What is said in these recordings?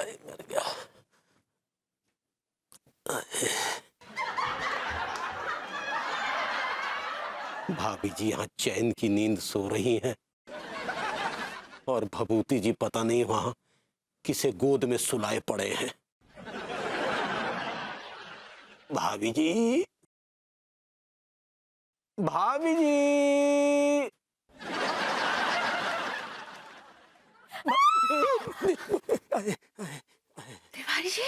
मर गया। भाभी जी यहाँ चैन की नींद सो रही हैं और भभूति जी पता नहीं वहां किसे गोद में सुलाए पड़े हैं। भाभी जी, भाभी जी। तिवारी जी,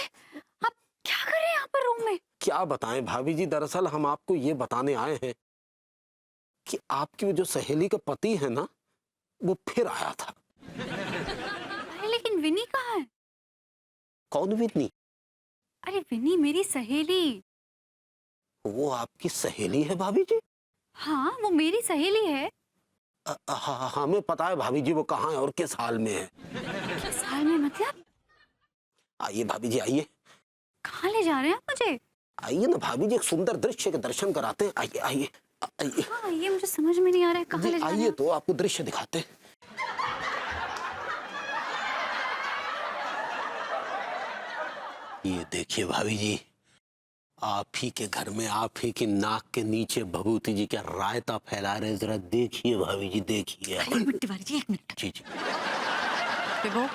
आप क्या कर रहे हैं यहाँ पर रूम में? क्या बताएं भाभी जी, दरअसल हम आपको ये बताने आए हैं कि आपकी वो जो सहेली का पति है ना, वो फिर आया था। अरे लेकिन विनी कहाँ है? कौन विन्नी? अरे विनी मेरी सहेली। वो आपकी सहेली है भाभी जी? हाँ वो मेरी सहेली है। हमें पता है भाभी जी वो कहाँ है और किस हाल में है। किस हाल में मतलब? आइए भाभी जी, आइए। कहाँ ले जा रहे हैं आप मुझे? आइए ना भाभी जी, एक सुंदर दृश्य के दर्शन कराते हैं। आइए आइए आइए। हाँ ये मुझे समझ में नहीं आ रहा है, कहाँ ले जा रहे आइए हैं? तो आपको दृश्य दिखाते हैं। ये देखिए भाभी जी, आप ही के घर में आप ही की नाक के नीचे भभूति जी क्या रायता फैला रहे, जरा देखिए भाभी जी, देखिए। अरे एक मिनट तिवारी जी, एक मिनट। जी जी। देखो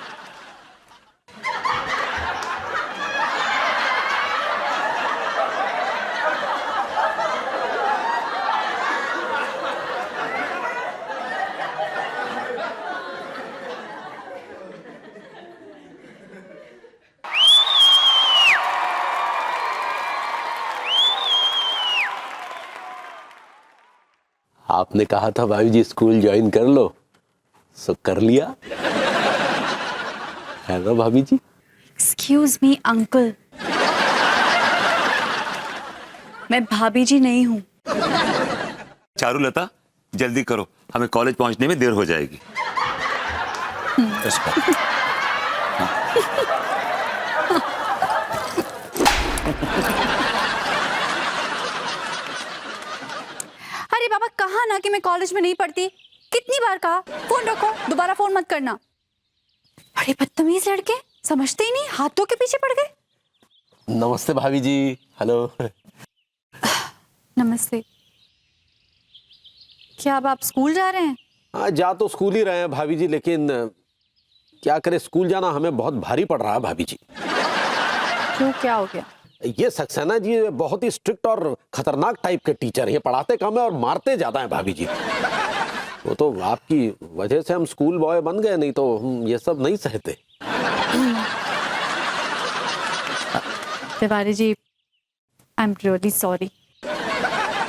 आपने कहा था भाभी जी स्कूल ज्वाइन कर लो, सो कर लिया है ना भाभी जी? एक्सक्यूज मी अंकल, मैं भाभी जी नहीं हूँ। चारुलता जल्दी करो, हमें कॉलेज पहुंचने में देर हो जाएगी। अरे बाबा कहा ना कि मैं कॉलेज में नहीं पढ़ती, कितनी बार कहा। फोन रखो, दोबारा फोन मत करना। अरे बदतमीज लड़के, समझते ही नहीं, हाथों के पीछे पड़ गए। नमस्ते भाभी जी। हेलो। नमस्ते। क्या अब आप स्कूल जा रहे हैं? हाँ जा तो स्कूल ही रहे हैं भाभी जी, लेकिन क्या करें, स्कूल जाना हमें बहुत भारी पड़ रहा है भाभी जी। क्यों, क्या हो गया? ये सक्सेना जी बहुत ही स्ट्रिक्ट और खतरनाक टाइप के टीचर हैं, पढ़ाते कम है और मारते ज्यादा हैं भाभी जी। वो तो आपकी वजह से हम स्कूल बॉय बन गए, नहीं तो हम ये सब नहीं सहते। Tiwari ji, I am really sorry.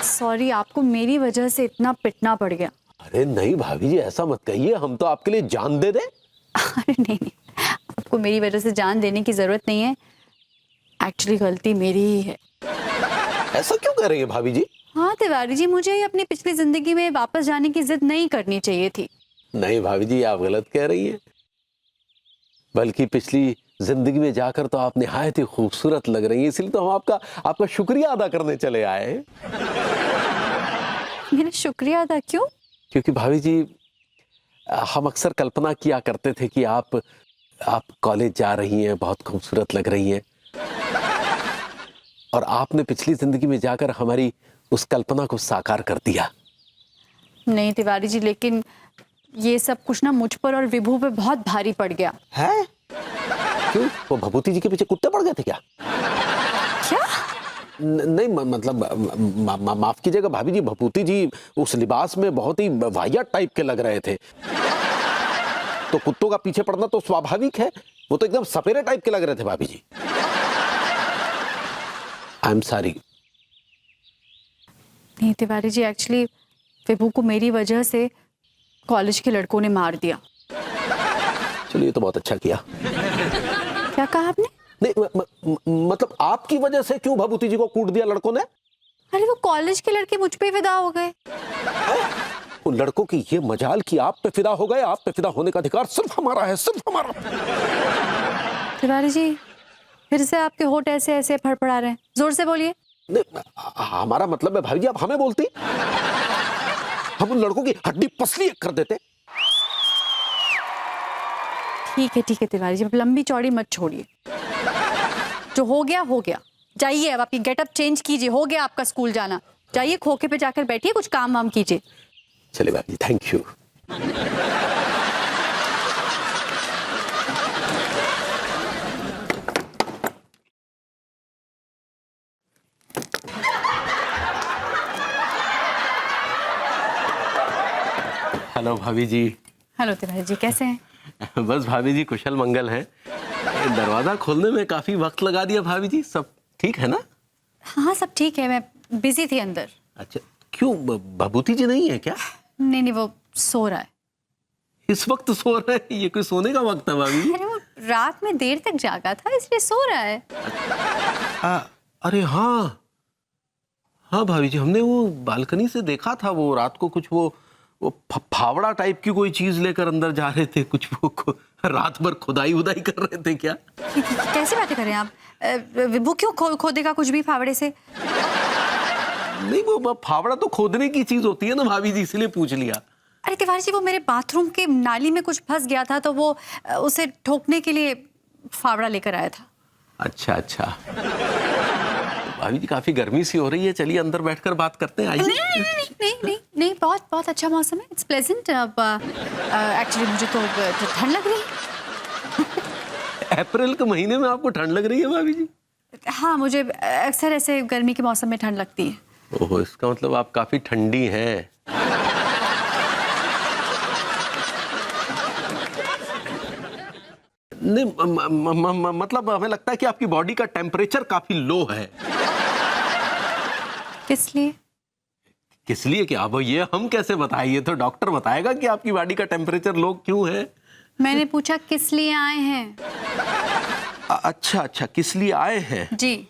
Sorry, आपको मेरी वजह से इतना पिटना पड़ गया। अरे नहीं भाभी जी, ऐसा मत कहिए, हम तो आपके लिए जान दे दें। अरे नहीं नहीं, आपको मेरी वजह से जान देने की जरूरत नहीं है। एक्चुअली गलती मेरी ही है। ऐसा क्यों कह रही है भाभी जी? हाँ तिवारी जी, मुझे अपनी पिछली जिंदगी में वापस जाने की जिद नहीं करनी चाहिए थी। नहीं भाभी जी, आप गलत कह रही हैं। बल्कि पिछली जिंदगी में जाकर तो आप निहायत ही खूबसूरत लग रही हैं, इसलिए तो हम आपका शुक्रिया अदा करने चले आए हैं। मेरा शुक्रिया अदा क्यों? क्योंकि भाभी जी हम अक्सर कल्पना किया करते थे कि आप कॉलेज जा रही हैं, बहुत खूबसूरत लग रही हैं, और आपने पिछली जिंदगी में जाकर हमारी उस कल्पना को साकार कर दिया। नहीं तिवारी जी, लेकिन ये सब कुछ ना मुझ पर और विभू पे बहुत भारी पड़ गया है। क्यों, वो भभूति जी के पीछे कुत्ते पड़ गए थे क्या? क्या? नहीं मतलब माफ कीजिएगा भाभी जी, भभूति जी उस लिबास में बहुत ही वाहियात टाइप के लग रहे थे, तो कुत्तों का पीछे पड़ना तो स्वाभाविक है। वो तो एकदम सपेरे टाइप के लग रहे थे भाभी जी। I am sorry. नहीं तिवारी जी, एक्चुअली विभू को मेरी वजह से कॉलेज के लड़कों ने मार दिया। चलिए, तो बहुत अच्छा किया। क्या कहा आपने? नहीं मतलब आपकी वजह से क्यों भभूति जी को कूट दिया लड़कों ने? अरे वो कॉलेज के लड़के मुझ पे फिदा हो गए। उन लड़कों की ये मजाल कि आप पे फिदा हो गए। आप पे फिदा होने का अधिकार सिर्फ हमारा है, सिर्फ हमारा। तिवारी जी, फिर से आपके होठ ऐसे ऐसे फड़फड़ा रहे हैं, जोर से बोलिए। हमारा मतलब है भाभी जी, आप हमें बोलती, हम उन लड़कों की हड्डी पसली कर देते। ठीक है तिवारी जी, अब लंबी चौड़ी मत छोड़िए। जो हो गया हो गया, जाइए अब आपकी गेटअप चेंज कीजिए, हो गया आपका स्कूल जाना। जाइए खोखे पे जाकर बैठिए, कुछ काम वाम कीजिए। चले भाभी, थैंक यू। हेलो भाभी जी। हेलो तिवारी जी, कैसे हैं? बस भाभी जी कुशल मंगल है। दरवाजा खोलने में काफी वक्त लगा दिया भाभी जी, सब ठीक है ना? हाँ सब ठीक है, मैं बिजी थी अंदर। अच्छा, क्यों भभूति जी नहीं है क्या? नहीं वो सो रहा है। इस वक्त सो रहे हैं? ये कोई सोने का वक्त है भाभी जी? अरे वो रात में देर तक जागा था इसलिए सो रहा है। अरे हाँ हाँ भाभी जी, हमने वो बालकनी से देखा था, वो रात को कुछ वो फावड़ा टाइप की कोई चीज लेकर अंदर जा रहे थे, कुछ वो रात भर खुदाई उदाई कर रहे थे क्या? कैसी बातें कर रहे हैं आप? वो क्यों खोदेगा कुछ भी फावड़े से? नहीं, वो फावड़ा तो खोदने की चीज होती है ना भाभी जी, इसलिए पूछ लिया। अरे तिवारी जी, वो मेरे बाथरूम के नाली में कुछ फंस गया था, तो वो उसे ठोकने के लिए फावड़ा लेकर आया था। अच्छा अच्छा। भाभी जी काफी गर्मी सी हो रही है, चलिए अंदर बैठकर बात करते हैं, आइए। नहीं, बहुत अच्छा मौसम है, इट्स प्लेजेंट। अब एक्चुअली मुझे तो ठंड लग रही है। अप्रैल के महीने में आपको ठंड लग रही है भाभी जी? हाँ, मुझे अक्सर ऐसे गर्मी के मौसम में ठंड लगती है। ओहो, इसका मतलब आप काफी ठंडी हैं। नहीं, मतलब हमें लगता है कि आपकी बॉडी का टेम्परेचर काफी लो है। किस लिए? किस लिए क्या? अब ये हम कैसे बताइए, तो डॉक्टर बताएगा कि आपकी बॉडी का टेम्परेचर लो क्यों है। मैंने पूछा किस लिए आए हैं। अच्छा, किस लिए आए हैं? जी।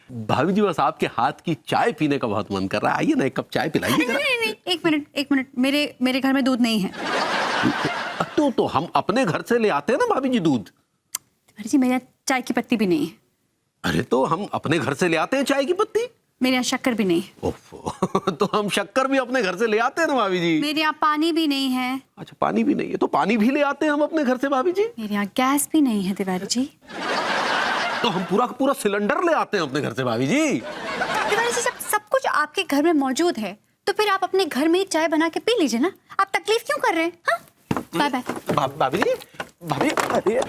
भाभी जी बस आपके हाथ की चाय पीने का बहुत मन कर रहा है, आइए ना एक कप चाय पिलाइए जरा। नहीं, एक मिनट, मेरे घर में दूध नहीं है। तो हम अपने घर से ले आते हैं ना भाभी जी दूध। अरे जी, मेरे यहाँ चाय की पत्ती भी नहीं है। अरे तो हम अपने घर से ले आते हैं चाय की पत्ती। मेरे यहाँ शक्कर भी नहीं है। ओफो, तो हम शक्कर भी अपने घर से ले आते हैं ना भाभी जी। मेरे यहाँ पानी भी नहीं है। अच्छा, पानी भी नहीं है, तो पानी भी ले आते हैं हम अपने घर से भाभी जी। मेरे यहाँ गैस भी नहीं है तिवारी जी। तो हम पूरा सिलेंडर ले आते हैं अपने घर से भाभी जी। तिवारी जी, सब कुछ आपके घर में मौजूद है, तो फिर आप अपने घर में ही चाय बना के पी लीजिए ना। आप तकलीफ क्यों कर रहे हैं? हाँ, बाय बाय। भाभी जी, भाभी, अरे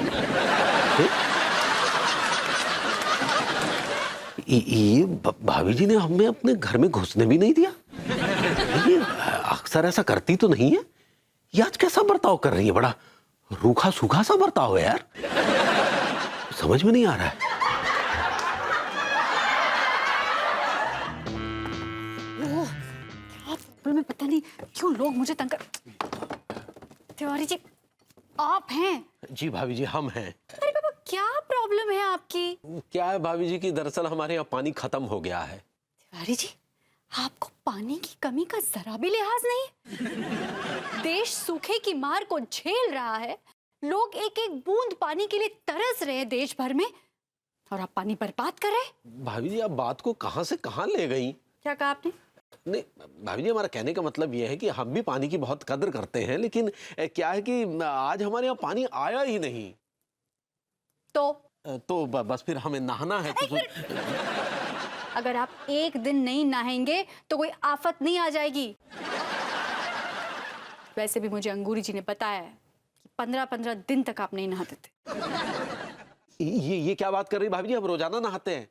ये भाभी जी ने हमें अपने घर में घुसने भी नहीं दिया। ये अक्सर ऐसा करती तो नहीं है, ये आज कैसा बर्ताव कर रही है? बड़ा रूखा सूखा सा बर्ताव है यार, समझ में नहीं आ रहा है। मैं पता नहीं क्यों लोग मुझे तंग कर। तिवारी जी, आप हैं? जी भाभी जी, हम हैं। अरे बाबा, क्या प्रॉब्लम है आपकी? क्या है भाभी जी कि दरअसल हमारे यहाँ पानी खत्म हो गया है। तिवारी जी, आपको पानी की कमी का जरा भी लिहाज नहीं? देश सूखे की मार को झेल रहा है, लोग एक एक बूंद पानी के लिए तरस रहे हैं देश भर में, और आप पानी बर्बाद कर रहे हैं। भाभी जी, आप बात को कहां से कहां ले गई? क्या कहा आपने? नहीं भाभी जी, हमारा कहने का मतलब यह है कि हम भी पानी की बहुत कदर करते हैं, लेकिन क्या है कि आज हमारे यहाँ पानी आया ही नहीं। तो बस फिर हमें नहाना है। तो अगर आप एक दिन नहीं नहाएंगे तो कोई आफत नहीं आ जाएगी। वैसे भी मुझे अंगूरी जी ने बताया है कि 15-15 दिन तक आप नहीं नहाते थे। ये क्या बात कर रही भाभी जी? हम रोजाना नहाते हैं,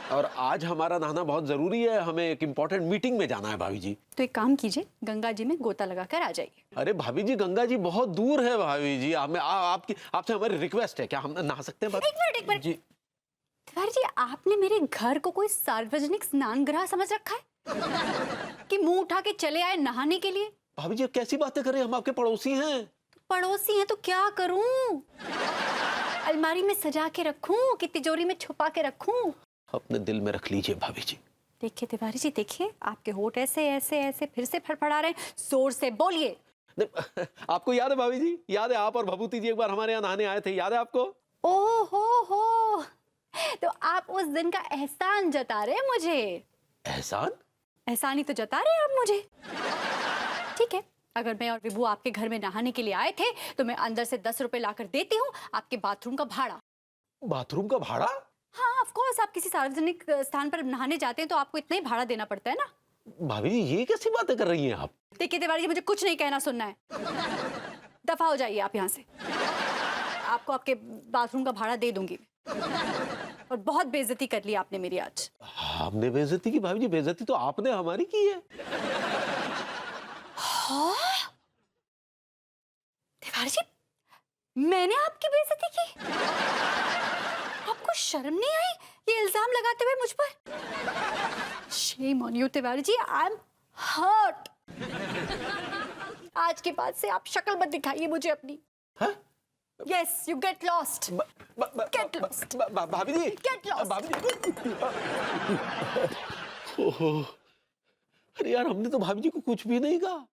और आज हमारा नहाना बहुत जरूरी है, हमें एक इंपॉर्टेंट मीटिंग में जाना है भाभी जी। तो एक काम कीजिए, गंगा जी में गोता लगाकर आ जाइए। अरे भाभी जी, गंगा जी बहुत दूर है भाभी जी। आपसे हमारी रिक्वेस्ट है, क्या हम नहा सकते हैं? एक मिनट जी। तिवारी जी, आपने मेरे घर को कोई सार्वजनिक स्नान गृह समझ रखा है कि मुंह उठा के चले आए नहाने के लिए? भाभी जी, अब कैसी बातें कर रहे हैं? हम आपके पड़ोसी हैं। तो पड़ोसी हैं तो क्या करूं? अलमारी में सजा के रखूं कि तिजोरी में छुपा के रखूं? अपने दिल में रख लीजिए भाभी जी। देखिए तिवारी जी, देखिए आपके होठ ऐसे ऐसे ऐसे फिर से फड़फड़ा रहे हैं, जोर से बोलिए। आपको याद है भाभी जी, याद है आप और भभूति जी एक बार हमारे यहाँ नहाने आए थे, याद है आपको? ओ हो, तो आप उस दिन का एहसान जता रहे हैं मुझे। एहसान? एहसान ही तो जता रहे हैं आप मुझे। ठीक है, अगर मैं और विभू आपके घर में नहाने के लिए आए थे तो मैं अंदर से 10 रुपए लाकर देती हूँ आपके बाथरूम का भाड़ा। बाथरूम का भाड़ा? हाँ ऑफ कोर्स, आप किसी सार्वजनिक स्थान पर नहाने जाते हैं तो आपको इतना ही भाड़ा देना पड़ता है ना। भाभी जी ये कैसी बातें कर रही हैं आप? देखिए तिवारी जी, मुझे कुछ नहीं कहना सुनना है, दफा हो जाइए आप यहाँ से। आपको आपके बाथरूम का भाड़ा दे दूंगी। और बहुत बेइज्जती कर ली आपने मेरी आज। हमने बेइज्जती की? भाभी जी बेइज्जती तो आपने हमारी की है। हाँ? तिवारी जी, मैंने आपकी बेइज्जती की? आपको शर्म नहीं आई ये इल्जाम लगाते हुए मुझ पर? Shame on you Tiwari ji, I am hurt. आज के बाद से आप शक्ल मत दिखाइए मुझे अपनी। हाँ? Yes, you get lost. Get lost. भाभी जी, Get lost. भाभी जी। ओहो, अरे यार हमने तो भाभी जी को कुछ भी नहीं कहा।